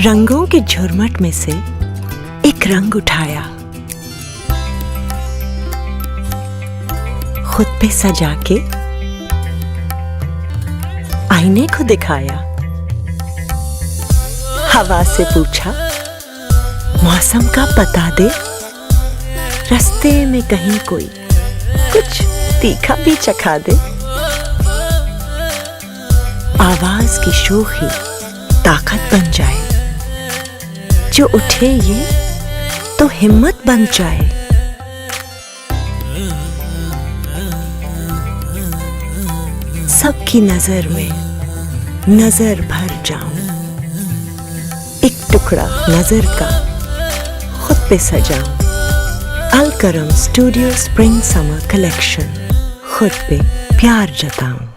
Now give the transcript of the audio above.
रंगों के झुरमट में से एक रंग उठाया, खुद पे सजा के आईने को दिखाया। हवा से पूछा, मौसम का पता दे, रास्ते में कहीं कोई कुछ तीखा भी चखा दे। आवाज की शोखी ताकत बन जाए, जो उठे ये तो हिम्मत बन जाए। सबकी नजर में नजर भर जाऊं, एक टुकड़ा नजर का खुद पे सजाऊं। Alkaram studio spring summer collection, खुद पे प्यार जताऊं।